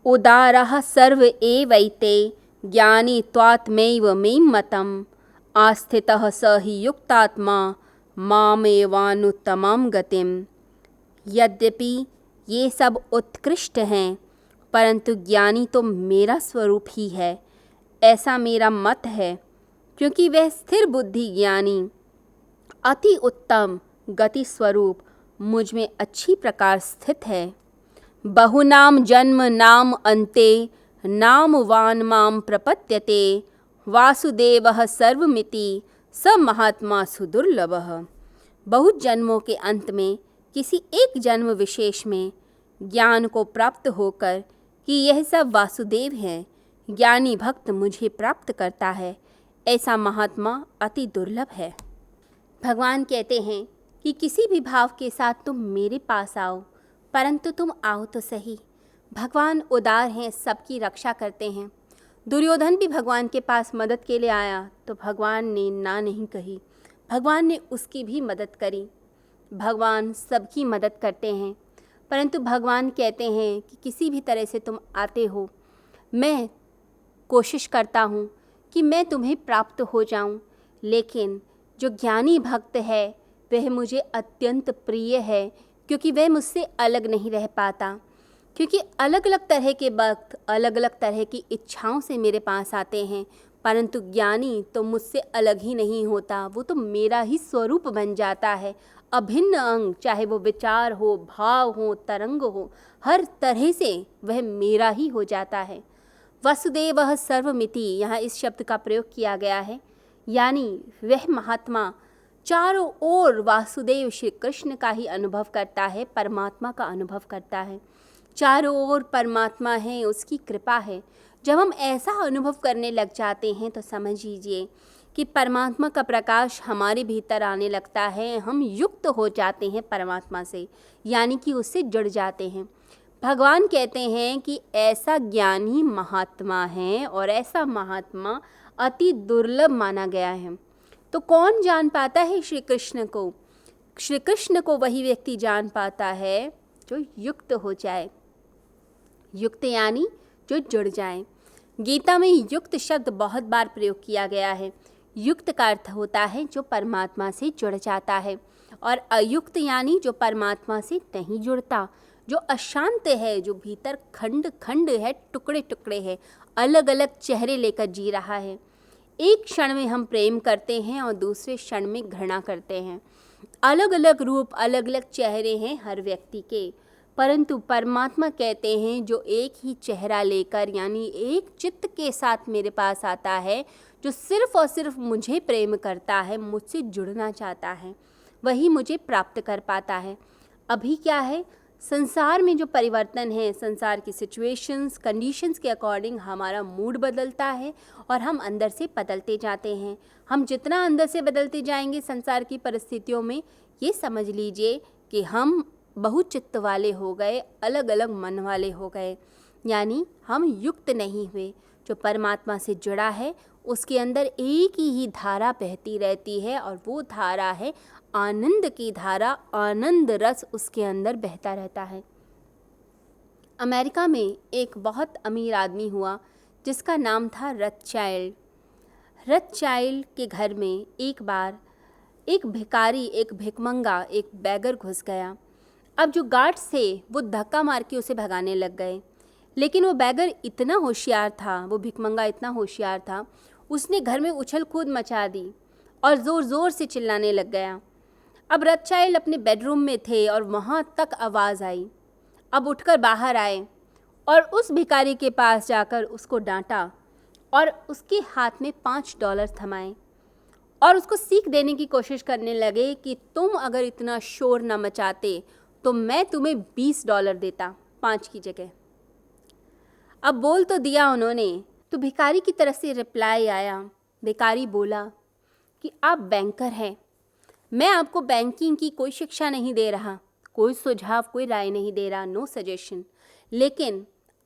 उदारः सर्व एवैते ज्ञानी त्वात्मैव मे मतम् आस्थितः स हि युक्तात्मा मामेवानुत्तमां गतिम्। यद्यपि ये सब उत्कृष्ट हैं, परंतु ज्ञानी तो मेरा स्वरूप ही है, ऐसा मेरा मत है, क्योंकि वह स्थिर बुद्धि ज्ञानी अति उत्तम गति स्वरूप मुझ में अच्छी प्रकार स्थित है। बहुनाम जन्म नाम अन्ते नामवान माम प्रपद्यते वासुदेवः सर्वमिति स महात्मा सुदुर्लभः। बहुत जन्मों के अंत में किसी एक जन्म विशेष में ज्ञान को प्राप्त होकर कि यह सब वासुदेव हैं, ज्ञानी भक्त मुझे प्राप्त करता है, ऐसा महात्मा अति दुर्लभ है। भगवान कहते हैं कि किसी भी भाव के साथ तुम मेरे पास आओ, परंतु तुम आओ तो सही। भगवान उदार हैं, सबकी रक्षा करते हैं। दुर्योधन भी भगवान के पास मदद के लिए आया तो भगवान ने ना नहीं कही, भगवान ने उसकी भी मदद करी। भगवान सबकी मदद करते हैं, परंतु भगवान कहते हैं कि किसी भी तरह से तुम आते हो, मैं कोशिश करता हूँ कि मैं तुम्हें प्राप्त हो जाऊँ, लेकिन जो ज्ञानी भक्त है वह मुझे अत्यंत प्रिय है, क्योंकि वह मुझसे अलग नहीं रह पाता। क्योंकि अलग अलग तरह के भक्त अलग अलग तरह की इच्छाओं से मेरे पास आते हैं, परंतु ज्ञानी तो मुझसे अलग ही नहीं होता, वो तो मेरा ही स्वरूप बन जाता है। अभिन्न अंग, चाहे वो विचार हो, भाव हो, तरंग हो, हर तरह से वह मेरा ही हो जाता है। वसुदेवः सर्वमिति, यहाँ इस शब्द का प्रयोग किया गया है, यानी वह महात्मा चारों ओर वासुदेव श्री कृष्ण का ही अनुभव करता है, परमात्मा का अनुभव करता है। चारों ओर परमात्मा है, उसकी कृपा है। जब हम ऐसा अनुभव करने लग जाते हैं तो समझ लीजिए कि परमात्मा का प्रकाश हमारे भीतर आने लगता है, हम युक्त हो जाते हैं परमात्मा से, यानी कि उससे जुड़ जाते हैं। भगवान कहते हैं कि ऐसा ज्ञानी महात्मा है और ऐसा महात्मा अति दुर्लभ माना गया है। तो कौन जान पाता है श्री कृष्ण को? श्री कृष्ण को वही व्यक्ति जान पाता है जो युक्त हो जाए। युक्त यानी जो जुड़ जाए। गीता में युक्त शब्द बहुत बार प्रयोग किया गया है। युक्त का अर्थ होता है जो परमात्मा से जुड़ जाता है, और अयुक्त यानी जो परमात्मा से नहीं जुड़ता, जो अशांत है, जो भीतर खंड खंड है, टुकड़े टुकड़े है, अलग अलग चेहरे लेकर जी रहा है। एक क्षण में हम प्रेम करते हैं और दूसरे क्षण में घृणा करते हैं। अलग अलग रूप, अलग अलग चेहरे हैं हर व्यक्ति के, परंतु परमात्मा कहते हैं जो एक ही चेहरा लेकर, यानी एक चित्त के साथ मेरे पास आता है, जो सिर्फ और सिर्फ मुझे प्रेम करता है, मुझसे जुड़ना चाहता है, वही मुझे प्राप्त कर पाता है। अभी क्या है, संसार में जो परिवर्तन है, संसार की सिचुएशंस, कंडीशंस के अकॉर्डिंग हमारा मूड बदलता है और हम अंदर से बदलते जाते हैं। हम जितना अंदर से बदलते जाएंगे संसार की परिस्थितियों में, ये समझ लीजिए कि हम बहुचित्त वाले हो गए, अलग अलग मन वाले हो गए, यानी हम युक्त नहीं हुए। जो परमात्मा से जुड़ा है उसके अंदर एक ही धारा बहती रहती है, और वो धारा है आनंद की धारा, आनंद रस उसके अंदर बहता रहता है। अमेरिका में एक बहुत अमीर आदमी हुआ जिसका नाम था रथचाइल्ड। रथचाइल्ड के घर में एक बार एक भिखारी, एक भिखमंगा, एक बैगर घुस गया। अब जो गार्ड्स थे वो धक्का मार के उसे भगाने लग गए, लेकिन वो बैगर इतना होशियार था, वो भिखमंगा इतना होशियार था, उसने घर में उछल कूद मचा दी और ज़ोर ज़ोर से चिल्लाने लग गया। अब रथचाइल्ड अपने बेडरूम में थे और वहाँ तक आवाज़ आई। अब उठकर बाहर आए और उस भिखारी के पास जाकर उसको डांटा और उसके हाथ में $5 थमाए और उसको सीख देने की कोशिश करने लगे कि तुम अगर इतना शोर न मचाते तो मैं तुम्हें $20 देता 5 की जगह। अब बोल तो दिया उन्होंने, तो भिखारी की तरफ से रिप्लाई आया। भिखारी बोला कि आप बैंकर हैं, मैं आपको बैंकिंग की कोई शिक्षा नहीं दे रहा, कोई सुझाव, कोई राय नहीं दे रहा, नो सजेशन, लेकिन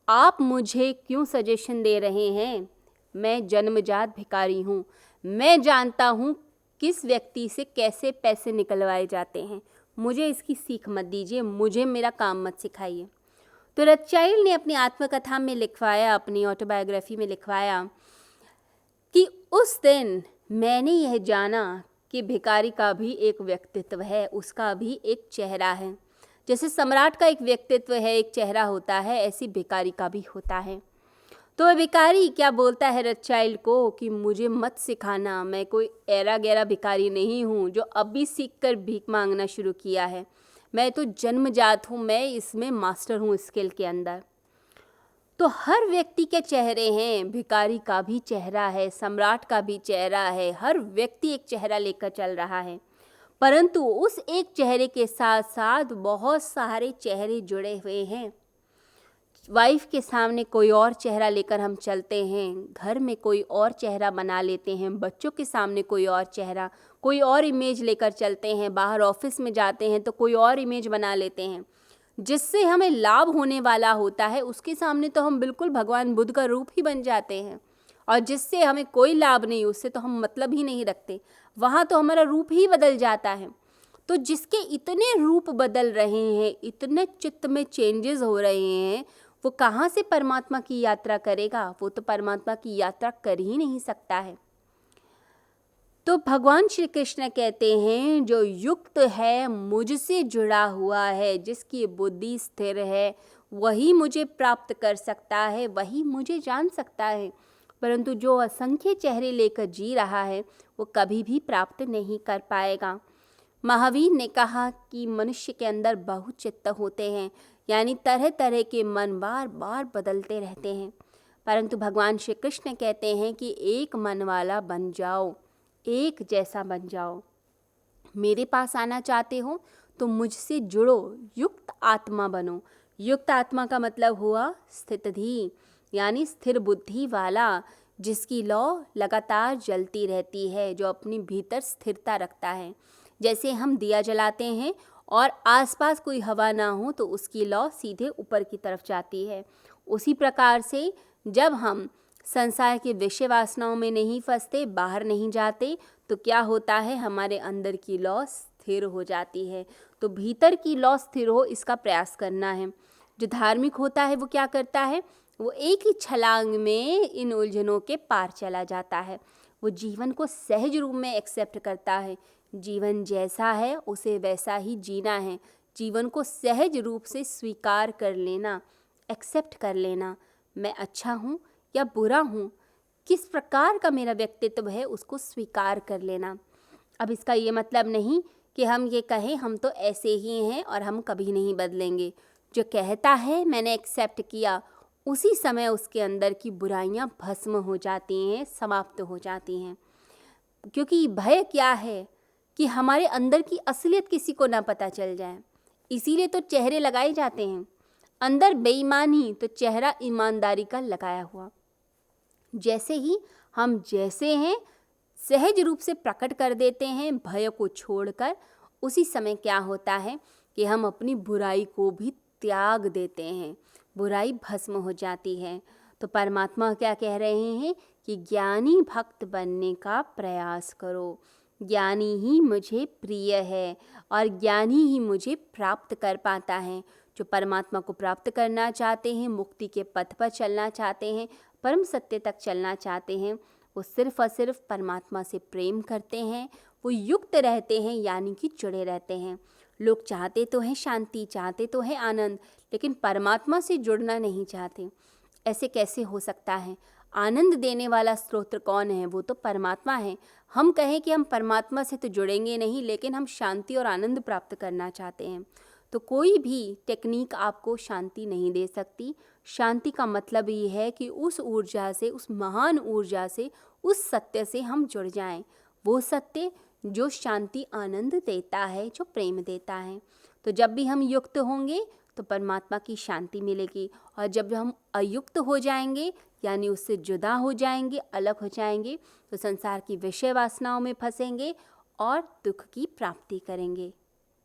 आप मुझे क्यों सजेशन दे रहे हैं? मैं जन्मजात भिखारी हूँ, मैं जानता हूँ किस व्यक्ति से कैसे पैसे निकलवाए जाते हैं, मुझे इसकी सीख मत दीजिए, मुझे मेरा काम मत सिखाइए। तो रथचाइल्ड ने अपनी आत्मकथा में लिखवाया, अपनी ऑटोबायोग्राफी में लिखवाया कि उस दिन मैंने यह जाना कि भिखारी का भी एक व्यक्तित्व है, उसका भी एक चेहरा है। जैसे सम्राट का एक व्यक्तित्व है, एक चेहरा होता है, ऐसी भिखारी का भी होता है। तो वह भिखारी क्या बोलता है रथचाइल्ड को कि मुझे मत सिखाना, मैं कोई ऐरा गैरा भिखारी नहीं हूँ जो अभी सीख कर भीख मांगना शुरू किया है। मैं तो जन्मजात हूँ, मैं इसमें मास्टर हूँ स्किल के अंदर। तो हर व्यक्ति के चेहरे हैं, भिखारी का भी चेहरा है, सम्राट का भी चेहरा है, हर व्यक्ति एक चेहरा लेकर चल रहा है। परंतु उस एक चेहरे के साथ साथ बहुत सारे चेहरे जुड़े हुए हैं। वाइफ के सामने कोई और चेहरा लेकर हम चलते हैं, घर में कोई और चेहरा बना लेते हैं, बच्चों के सामने कोई और चेहरा, कोई और इमेज लेकर चलते हैं, बाहर ऑफिस में जाते हैं तो कोई और इमेज बना लेते हैं। जिससे हमें लाभ होने वाला होता है उसके सामने तो हम बिल्कुल भगवान बुद्ध का रूप ही बन जाते हैं, और जिससे हमें कोई लाभ नहीं, उससे तो हम मतलब ही नहीं रखते, वहाँ तो हमारा रूप ही बदल जाता है। तो जिसके इतने रूप बदल रहे हैं, इतने चित्त में चेंजेस हो रहे हैं, वो कहाँ से परमात्मा की यात्रा करेगा? वो तो परमात्मा की यात्रा कर ही नहीं सकता है। तो भगवान श्री कृष्ण कहते हैं जो युक्त है, मुझसे जुड़ा हुआ है, जिसकी बुद्धि स्थिर है, वही मुझे प्राप्त कर सकता है, वही मुझे जान सकता है। परंतु जो असंख्य चेहरे लेकर जी रहा है वो कभी भी प्राप्त नहीं कर पाएगा। महावीर ने कहा कि मनुष्य के अंदर बहुचित्त होते हैं, यानी तरह तरह के मन बार बार बदलते रहते हैं। परंतु भगवान श्री कृष्ण कहते हैं कि एक मन वाला बन जाओ, एक जैसा बन जाओ। मेरे पास आना चाहते हो तो मुझसे जुड़ो, युक्त आत्मा बनो। युक्त आत्मा का मतलब हुआ स्थितधि, यानी स्थिर बुद्धि वाला, जिसकी लौ लगातार जलती रहती है, जो अपनी भीतर स्थिरता रखता है। जैसे हम दिया जलाते हैं और आसपास कोई हवा ना हो तो उसकी लौ सीधे ऊपर की तरफ जाती है। उसी प्रकार से जब हम संसार के विषय वासनाओं में नहीं फंसते, बाहर नहीं जाते, तो क्या होता है, हमारे अंदर की लौ स्थिर हो जाती है। तो भीतर की लौ स्थिर हो, इसका प्रयास करना है। जो धार्मिक होता है वो क्या करता है, वो एक ही छलांग में इन उलझनों के पार चला जाता है। वो जीवन को सहज रूप में एक्सेप्ट करता है। जीवन जैसा है उसे वैसा ही जीना है। जीवन को सहज रूप से स्वीकार कर लेना, एक्सेप्ट कर लेना। मैं अच्छा हूँ या बुरा हूँ, किस प्रकार का मेरा व्यक्तित्व है, उसको स्वीकार कर लेना। अब इसका ये मतलब नहीं कि हम ये कहें हम तो ऐसे ही हैं और हम कभी नहीं बदलेंगे। जो कहता है मैंने एक्सेप्ट किया, उसी समय उसके अंदर की बुराइयां भस्म हो जाती हैं, समाप्त हो जाती हैं। क्योंकि भय क्या है कि हमारे अंदर की असलियत किसी को ना पता चल जाए, इसीलिए तो चेहरे लगाए जाते हैं। अंदर बेईमानी तो चेहरा ईमानदारी का लगाया हुआ। जैसे ही हम जैसे हैं सहज रूप से प्रकट कर देते हैं भय को छोड़कर, उसी समय क्या होता है कि हम अपनी बुराई को भी त्याग देते हैं, बुराई भस्म हो जाती है। तो परमात्मा क्या कह रहे हैं कि ज्ञानी भक्त बनने का प्रयास करो। ज्ञानी ही मुझे प्रिय है और ज्ञानी ही मुझे प्राप्त कर पाता है। जो परमात्मा को प्राप्त करना चाहते हैं, मुक्ति के पथ पर चलना चाहते हैं, परम सत्य तक चलना चाहते हैं, वो सिर्फ और सिर्फ परमात्मा से प्रेम करते हैं। वो युक्त रहते हैं, यानी कि जुड़े रहते हैं। लोग चाहते तो हैं शांति, चाहते तो हैं आनंद, लेकिन परमात्मा से जुड़ना नहीं चाहते। ऐसे कैसे हो सकता है? आनंद देने वाला स्रोत कौन है? वो तो परमात्मा है। हम कहें कि हम परमात्मा से तो जुड़ेंगे नहीं, लेकिन हम शांति और आनंद प्राप्त करना चाहते हैं, तो कोई भी टेक्निक आपको शांति नहीं दे सकती। शांति का मतलब ये है कि उस ऊर्जा से, उस महान ऊर्जा से, उस सत्य से हम जुड़ जाएं। वो सत्य जो शांति आनंद देता है, जो प्रेम देता है। तो जब भी हम युक्त होंगे तो परमात्मा की शांति मिलेगी, और जब हम अयुक्त हो जाएंगे यानी उससे जुदा हो जाएंगे, अलग हो जाएंगे, तो संसार की विषय वासनाओं में फंसेंगे और दुख की प्राप्ति करेंगे।